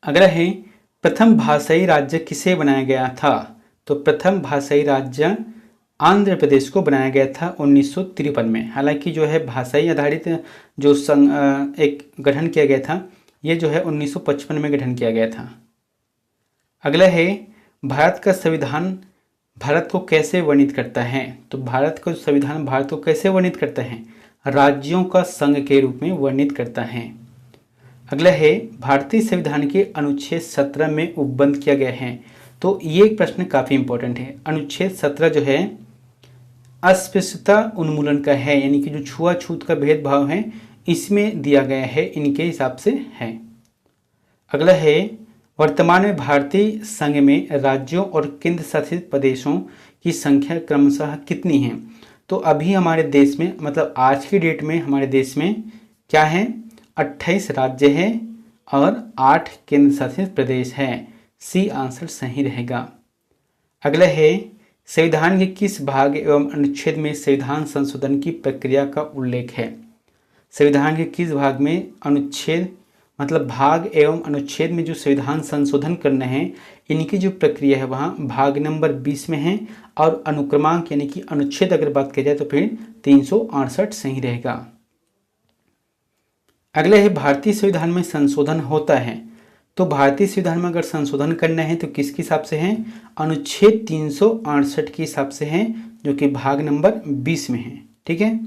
अगला है प्रथम भाषाई राज्य किसे बनाया गया था? तो प्रथम भाषाई राज्य आंध्र प्रदेश को बनाया गया था 1953 में। हालांकि जो है भाषाई आधारित जो एक गठन किया गया था ये जो है 1955 में गठन किया गया था। अगला है भारत का संविधान भारत को कैसे वर्णित करता है? तो भारत का संविधान भारत को कैसे वर्णित करता है? राज्यों का संघ के रूप में वर्णित करता है। अगला है भारतीय संविधान के अनुच्छेद 17 में उपबंध किया गया है। तो ये प्रश्न काफ़ी इंपॉर्टेंट है। अनुच्छेद 17 जो है अस्पृश्यता उन्मूलन का है, यानी कि जो छुआछूत का भेदभाव है इसमें दिया गया है, इनके हिसाब से है। अगला है वर्तमान में भारतीय संघ में राज्यों और केंद्र शासित प्रदेशों की संख्या क्रमशः कितनी है? तो अभी हमारे देश में, मतलब आज की डेट में हमारे देश में क्या है? 28 राज्य है और 8 केंद्र शासित प्रदेश है। सी आंसर सही रहेगा। अगला है संविधान के किस भाग एवं अनुच्छेद में संविधान संशोधन की प्रक्रिया का उल्लेख है? संविधान के किस भाग में अनुच्छेद मतलब भाग एवं अनुच्छेद में जो संविधान संशोधन करना है, इनकी जो प्रक्रिया है वहाँ भाग नंबर 20 में है, और अनुक्रमांक यानी कि अनुच्छेद अगर बात की जाए तो फिर 368 सही रहेगा। अगला है भारतीय संविधान में संशोधन होता है, तो भारतीय संविधान में अगर संशोधन करना है तो किसके हिसाब से है, अनुच्छेद 368 के हिसाब से है, जो कि भाग नंबर 20 में है। ठीक है।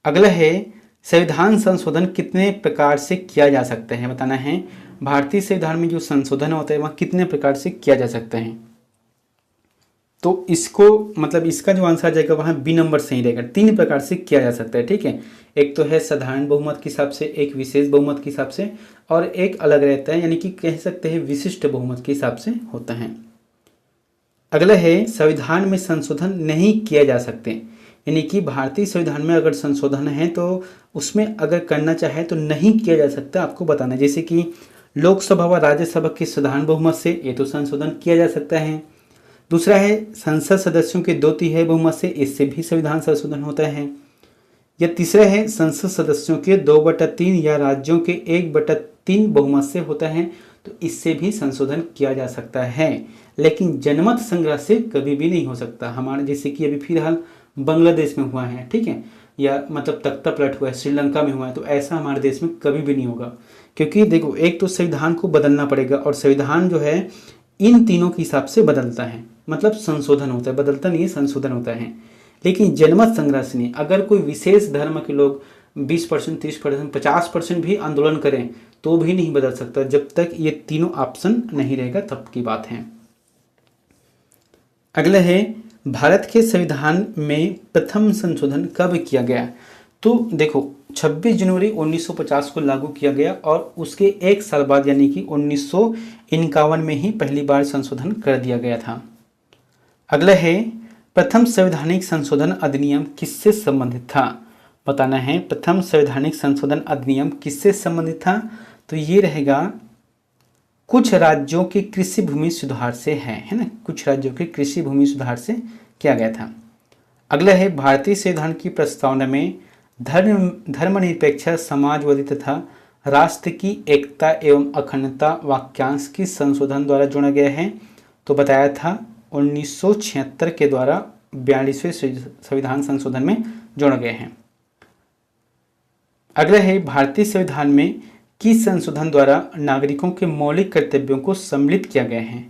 अगला है संविधान संशोधन कितने प्रकार से किया जा सकता है, बताना है। भारतीय संविधान में जो संशोधन होता है वह कितने प्रकार से किया जा सकता है, तो इसको मतलब इसका जो आंसर आ जाएगा वहाँ बी नंबर सही रहेगा। 3 प्रकार से किया जा सकता है। ठीक है। एक तो है साधारण बहुमत के हिसाब से, एक विशेष बहुमत के हिसाब से, और एक अलग रहता है, यानी कि कह सकते हैं विशिष्ट बहुमत के हिसाब से होता है। अगला है संविधान में संशोधन नहीं किया जा सकते, यानी कि भारतीय संविधान में अगर संशोधन है तो उसमें अगर करना चाहे तो नहीं किया जा सकता, आपको बताना है। जैसे कि लोकसभा व राज्यसभा के साधारण बहुमत से ये तो संशोधन किया जा सकता है। दूसरा है संसद सदस्यों के 2/3 बहुमत से, इससे भी संविधान संशोधन होता है। या तीसरा है संसद सदस्यों के 2/3 या राज्यों के 1/3 बहुमत से होता है, तो इससे भी संशोधन किया जा सकता है। लेकिन जनमत संग्रह से कभी भी नहीं हो सकता। हमारे जैसे कि अभी फिलहाल बांग्लादेश में हुआ है, ठीक है, या मतलब तख्ता पलट हुआ है, श्रीलंका में हुआ है, तो ऐसा हमारे देश में कभी भी नहीं होगा। क्योंकि देखो, एक तो संविधान को बदलना पड़ेगा, और संविधान जो है इन तीनों के हिसाब से बदलता है, मतलब संशोधन होता है, बदलता नहीं है, संशोधन होता है। लेकिन जनमत संग्रह से नहीं। अगर कोई विशेष धर्म के लोग 20%, 30%, 50% भी आंदोलन करें तो भी नहीं बदल सकता, जब तक ये तीनों ऑप्शन नहीं रहेगा तब की बात है। अगला है भारत के संविधान में प्रथम संशोधन कब किया गया, तो देखो 26 जनवरी 1950 को लागू किया गया, और उसके एक साल बाद यानी कि 1951 में ही पहली बार संशोधन कर दिया गया था। अगला है प्रथम संवैधानिक संशोधन अधिनियम किससे संबंधित था, बताना है। प्रथम संवैधानिक संशोधन अधिनियम किससे संबंधित था, तो ये रहेगा कुछ राज्यों के कृषि भूमि सुधार से है ना, कुछ राज्यों के कृषि भूमि सुधार से किया गया था। अगला है भारतीय संविधान की प्रस्तावना में धर्मनिरपेक्ष, समाजवादी तथा राष्ट्र की एकता एवं अखंडता वाक्यांश किस संशोधन द्वारा जोड़ा गया है, तो बताया था 1976 के द्वारा 42वें संविधान संशोधन में जोड़ा गया है। अगला है भारतीय संविधान में किस संशोधन द्वारा नागरिकों के मौलिक कर्तव्यों को सम्मिलित किया गया है,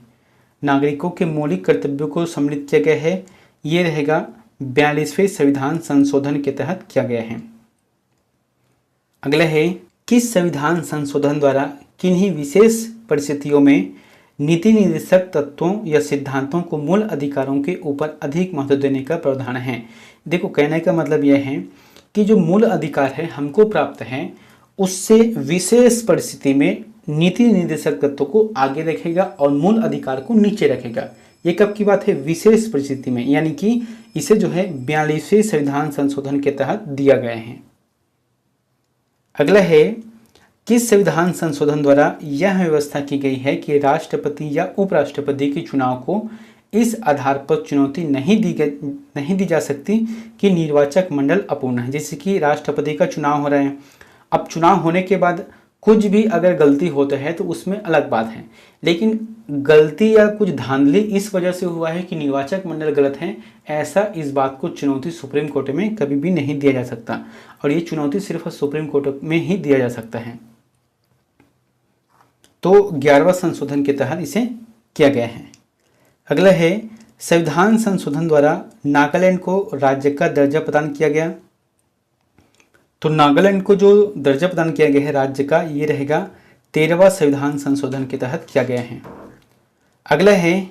नागरिकों के मौलिक कर्तव्यों को सम्मिलित किया गया है, ये रहेगा 42वें संविधान संशोधन के तहत किया गया है। अगला है किस संविधान संशोधन द्वारा किन्हीं विशेष परिस्थितियों में नीति निर्देशक तत्वों या सिद्धांतों को मूल अधिकारों के ऊपर अधिक महत्व देने का प्रावधान है। देखो, कहने का मतलब यह है कि जो मूल अधिकार है हमको प्राप्त है, उससे विशेष परिस्थिति में नीति निर्देशक तत्व को आगे रखेगा और मूल अधिकार को नीचे रखेगा। ये कब की बात है, विशेष परिस्थिति में, यानी कि इसे जो है 42वें संविधान संशोधन के तहत दिया गया है। अगला है किस संविधान संशोधन द्वारा यह व्यवस्था की गई है कि राष्ट्रपति या उपराष्ट्रपति के चुनाव को इस आधार पर चुनौती नहीं दी जा सकती कि निर्वाचक मंडल अपूर्ण है। जैसे कि राष्ट्रपति का चुनाव हो रहा है, अब चुनाव होने के बाद कुछ भी अगर गलती होता है तो उसमें अलग बात है, लेकिन गलती या कुछ धांधली इस वजह से हुआ है कि निर्वाचक मंडल गलत है, ऐसा इस बात को चुनौती सुप्रीम कोर्ट में कभी भी नहीं दिया जा सकता, और ये चुनौती सिर्फ सुप्रीम कोर्ट में ही दिया जा सकता है। तो 11वां संशोधन के तहत इसे किया गया है। अगला है संविधान संशोधन द्वारा नागालैंड को राज्य का दर्जा प्रदान किया गया, तो नागालैंड को जो दर्जा प्रदान किया गया है राज्य का, ये रहेगा 13वां संविधान संशोधन के तहत किया गया है। अगला है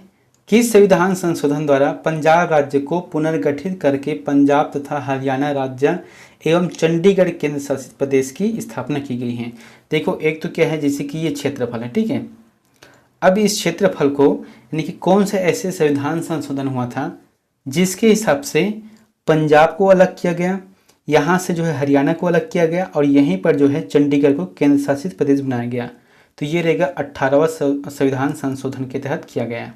किस संविधान संशोधन द्वारा पंजाब राज्य को पुनर्गठित करके पंजाब तथा हरियाणा राज्य एवं चंडीगढ़ केंद्र शासित प्रदेश की स्थापना की गई है। देखो, एक तो क्या है, जैसे कि ये क्षेत्रफल है, ठीक है। अब इस क्षेत्रफल को यानी कि कौन से ऐसे संविधान संशोधन हुआ था जिसके हिसाब से पंजाब को अलग किया गया, यहाँ से जो है हरियाणा को अलग किया गया, और यहीं पर जो है चंडीगढ़ को केंद्र शासित प्रदेश बनाया गया, तो ये रहेगा 18वां संविधान संशोधन के तहत किया गया।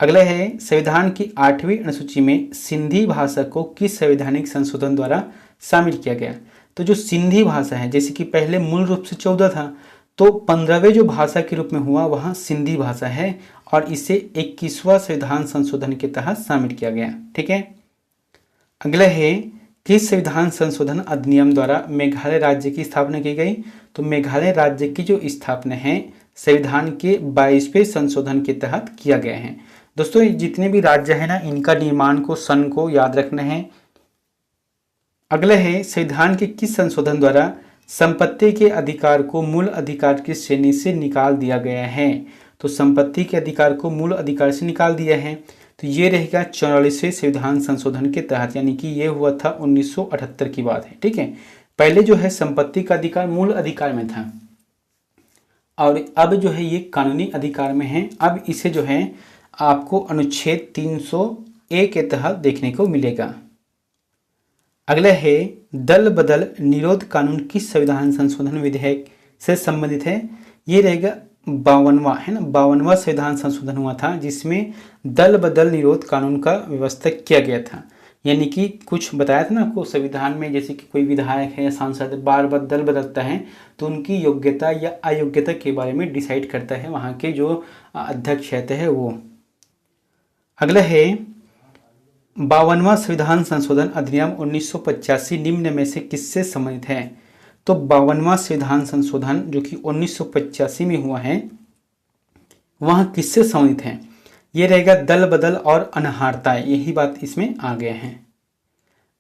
अगला है संविधान की 8वीं अनुसूची में सिंधी भाषा को किस संवैधानिक संशोधन द्वारा शामिल किया गया। तो जो सिंधी भाषा है, जैसे कि पहले मूल रूप से 14 था, तो 15वें जो भाषा के रूप में हुआ वहाँ सिंधी भाषा है और इसे 21वां संविधान संशोधन के तहत शामिल किया गया। ठीक है, अगला है किस संविधान संशोधन अधिनियम द्वारा मेघालय राज्य की स्थापना की गई? तो मेघालय राज्य की जो स्थापना है संविधान के 22वें संशोधन के तहत किया गया है। दोस्तों जितने भी राज्य है ना, इनका निर्माण को सन को याद रखना है। अगला है संविधान के किस संशोधन द्वारा संपत्ति के अधिकार को मूल अधिकार की श्रेणी से निकाल दिया गया है? तो संपत्ति के अधिकार को मूल अधिकार से निकाल दिया है, तो ये रहेगा 44वें संविधान संशोधन के तहत, यानी कि ये हुआ था 1978 की बात है। ठीक है, पहले जो है संपत्ति का अधिकार मूल अधिकार में था और अब जो है ये कानूनी अधिकार में है। अब इसे जो है आपको अनुच्छेद 300A के तहत देखने को मिलेगा। अगला है दल बदल निरोध कानून किस संविधान संशोधन विधेयक से संबंधित है? ये रहेगा 52वां, है ना, 52वां संविधान संशोधन हुआ था जिसमें दल बदल निरोध कानून का व्यवस्था किया गया था। यानी कि कुछ बताया था ना आपको संविधान में, जैसे कि कोई विधायक है या सांसद बार बार दल बदलता है तो उनकी योग्यता या अयोग्यता के बारे में डिसाइड करता है वहाँ के जो अध्यक्ष रहते हैं वो। अगला है 52वां संविधान संशोधन अधिनियम 1985 निम्न में से किससे संबंधित है? तो 52वां संविधान संशोधन जो कि 1985 में हुआ है वह किससे संबंधित है? ये रहेगा दल बदल और अनहारता, यही बात इसमें आ गए हैं।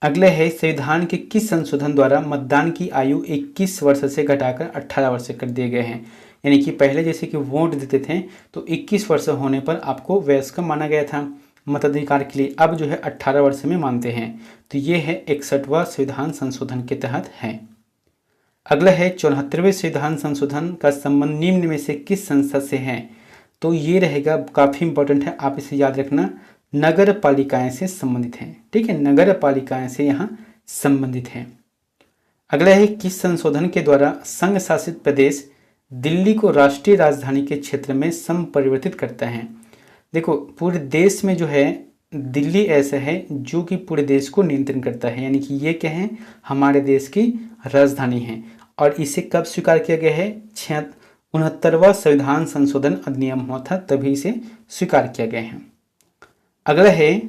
अगले है संविधान के किस संशोधन द्वारा मतदान की आयु 21 वर्ष से घटाकर 18 वर्ष कर दिए गए हैं? यानी कि पहले जैसे कि वोट देते थे तो 21 वर्ष होने पर आपको वयस्क माना गया था मताधिकार के लिए, अब जो है 18 वर्ष में मानते हैं। तो ये है 61वां संविधान संशोधन के तहत है। अगला है 74वें संविधान संशोधन का संबंध निम्न में से किस संसद से है? तो ये रहेगा काफ़ी इंपॉर्टेंट है, आप इसे याद रखना, नगर पालिकाएं से संबंधित है। ठीक है, नगर पालिकाएं से यहाँ संबंधित है। अगला है किस संशोधन के द्वारा संघ शासित प्रदेश दिल्ली को राष्ट्रीय राजधानी के क्षेत्र में संपरिवर्तित करता है? देखो पूरे देश में जो है दिल्ली ऐसा है जो कि पूरे देश को नियंत्रण करता है, यानी कि ये क्या है, हमारे देश की राजधानी है। और इसे कब स्वीकार किया गया है? 69वां संविधान संशोधन अधिनियम हुआ था तभी इसे स्वीकार किया गया है। अगला है,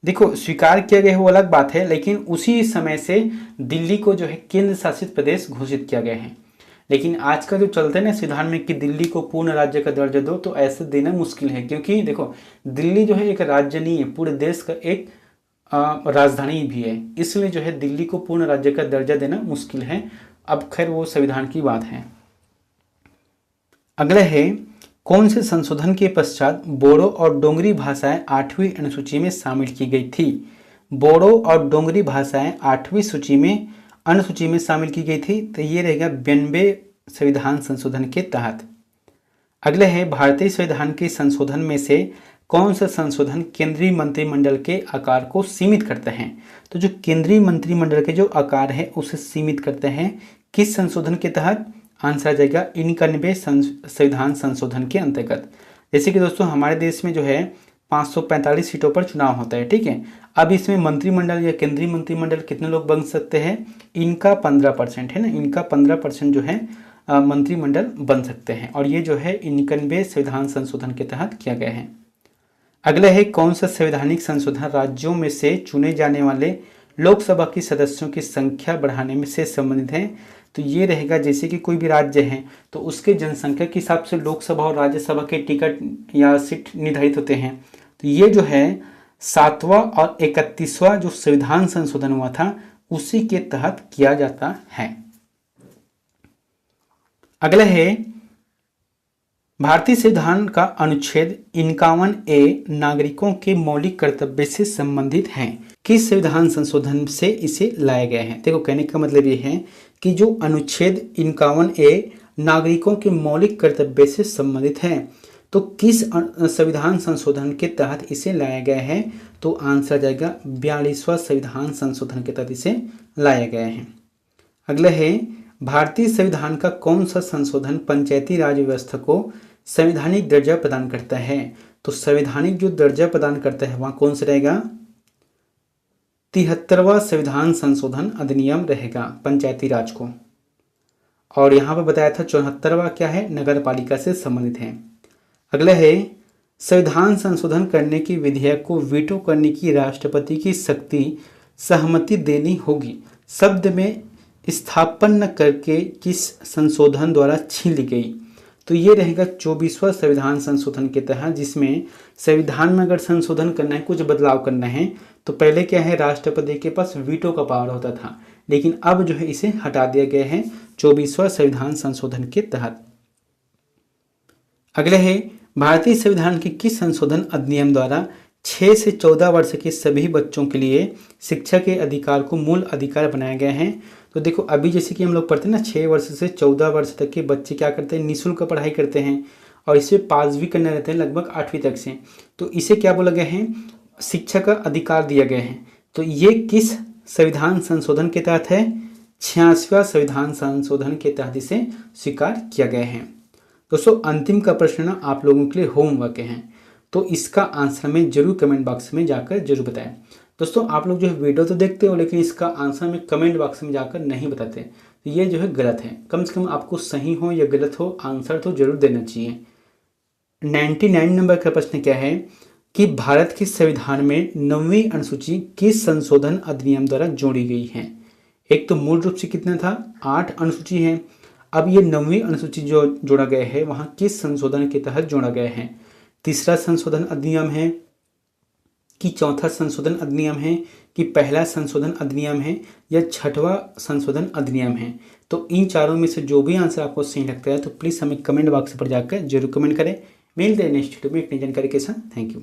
देखो स्वीकार किया गया है वो अलग बात है, लेकिन उसी समय से दिल्ली को जो है केंद्र शासित प्रदेश घोषित किया गया है। लेकिन आज का जो चलते हैं ना संविधान में कि दिल्ली को पूर्ण राज्य का दर्जा दो, तो ऐसे देना मुश्किल है, क्योंकि देखो दिल्ली जो है एक राज्य नहीं है, पूरे देश का एक राजधानी भी है, इसलिए जो है दिल्ली को पूर्ण राज्य का दर्जा देना मुश्किल है। अब खैर वो संविधान की बात है। अगला है कौन से संशोधन के पश्चात बोडो और डोंगरी भाषाएं 8वीं अनुसूची में शामिल की गई थी? बोडो और डोंगरी भाषाएं 8वीं अनुसूची में शामिल की गई थी, तो ये रहेगा 92वें संविधान संशोधन के तहत। अगले है भारतीय संविधान के संशोधन में से कौन सा संशोधन केंद्रीय मंत्रिमंडल के आकार को सीमित करते हैं? तो जो केंद्रीय मंत्रिमंडल के जो आकार है उसे सीमित करते हैं किस संशोधन के तहत? आंसर आ जाएगा 91वें संविधान संशोधन के अंतर्गत। जैसे कि दोस्तों हमारे देश में जो है 545 सीटों पर चुनाव होता है। ठीक है, अब इसमें मंत्रिमंडल या केंद्रीय मंत्रिमंडल कितने लोग बन सकते हैं? इनका 15% है ना, इनका 15% जो है मंत्रिमंडल बन सकते हैं, और ये जो है 91वें संविधान संशोधन के तहत किया गया है। अगला है कौन सा संवैधानिक संशोधन राज्यों में से चुने जाने वाले लोकसभा के सदस्यों की संख्या बढ़ाने में से संबंधित है? तो ये रहेगा जैसे कि कोई भी राज्य है तो उसके जनसंख्या के हिसाब से लोकसभा और राज्यसभा के टिकट या सीट निर्धारित होते हैं। तो ये जो है 7वां और 31वां जो संविधान संशोधन हुआ था उसी के तहत किया जाता है। अगला है भारतीय संविधान का अनुच्छेद 51A नागरिकों के मौलिक कर्तव्य से संबंधित है। किस संविधान संशोधन से इसे लाया गया है? देखो कहने का मतलब ये है कि जो अनुच्छेद 51A नागरिकों के मौलिक कर्तव्य से संबंधित है, तो किस संविधान संशोधन के तहत इसे लाया गया है? तो आंसर आ जाएगा 42वां संविधान संशोधन के तहत इसे लाया गया है। अगला है भारतीय संविधान का कौन सा संशोधन पंचायती राज व्यवस्था को संवैधानिक दर्जा प्रदान करता है? तो संवैधानिक जो दर्जा प्रदान करता है वहाँ कौन सा रहेगा? 73वां संविधान संशोधन अधिनियम रहेगा पंचायती राज को। और यहाँ पर बताया था 74वां क्या है, नगर पालिका से संबंधित है। अगला है संविधान संशोधन करने की विधेयक को वीटो करने की राष्ट्रपति की शक्ति सहमति देनी होगी शब्द में स्थापन करके किस संशोधन द्वारा छीन ली गई। तो ये रहेगा 24वां संविधान संशोधन के तहत, जिसमें संविधान में अगर संशोधन करना है, कुछ बदलाव करना है, तो पहले क्या है, राष्ट्रपति के पास वीटो का पावर होता था, लेकिन अब जो है इसे हटा दिया गया है 24वां संविधान संशोधन के तहत। अगले है भारतीय संविधान के किस संशोधन अधिनियम द्वारा 6 से 14 वर्ष के सभी बच्चों के लिए शिक्षा के अधिकार को मूल अधिकार बनाया गया है। तो देखो अभी जैसे कि हम लोग पढ़ते हैं ना, 6 वर्ष से 14 वर्ष तक के बच्चे क्या करते हैं, निःशुल्क पढ़ाई करते हैं और इसे पास भी करने रहते हैं लगभग 8वीं तक से। तो इसे क्या बोला गया है, शिक्षा का अधिकार दिया गया है। तो ये किस संविधान संशोधन के तहत है, 86वां संविधान संशोधन के तहत इसे स्वीकार किया गया है। दोस्तों अंतिम का प्रश्न आप लोगों के लिए होमवर्क है, तो इसका आंसर में जरूर कमेंट बॉक्स में जाकर जरूर बताएं। दोस्तों आप लोग जो है वीडियो तो देखते हो, लेकिन इसका आंसर में कमेंट बॉक्स में जाकर नहीं बताते, तो ये जो है गलत है। कम से कम आपको सही हो या गलत हो, आंसर तो जरूर देना चाहिए। 99 नंबर का प्रश्न क्या है कि भारत के संविधान में 9वीं अनुसूची किस संशोधन अधिनियम द्वारा जोड़ी गई है। एक तो मूल रूप से कितना था, 8 अनुसूची है। अब ये 9वीं अनुसूची जो जोड़ा गया है वहाँ किस संशोधन के तहत जोड़ा गया है। तीसरा संशोधन अधिनियम है कि चौथा संशोधन अधिनियम है कि पहला संशोधन अधिनियम है या 6वां संशोधन अधिनियम है। तो इन चारों में से जो भी आंसर आपको सही लगता है तो प्लीज़ हमें कमेंट बॉक्स पर जाकर जरूर कमेंट करें। मिलते हैं नेक्स्ट वीडियो में एक नई जानकारी के साथ। Thank you.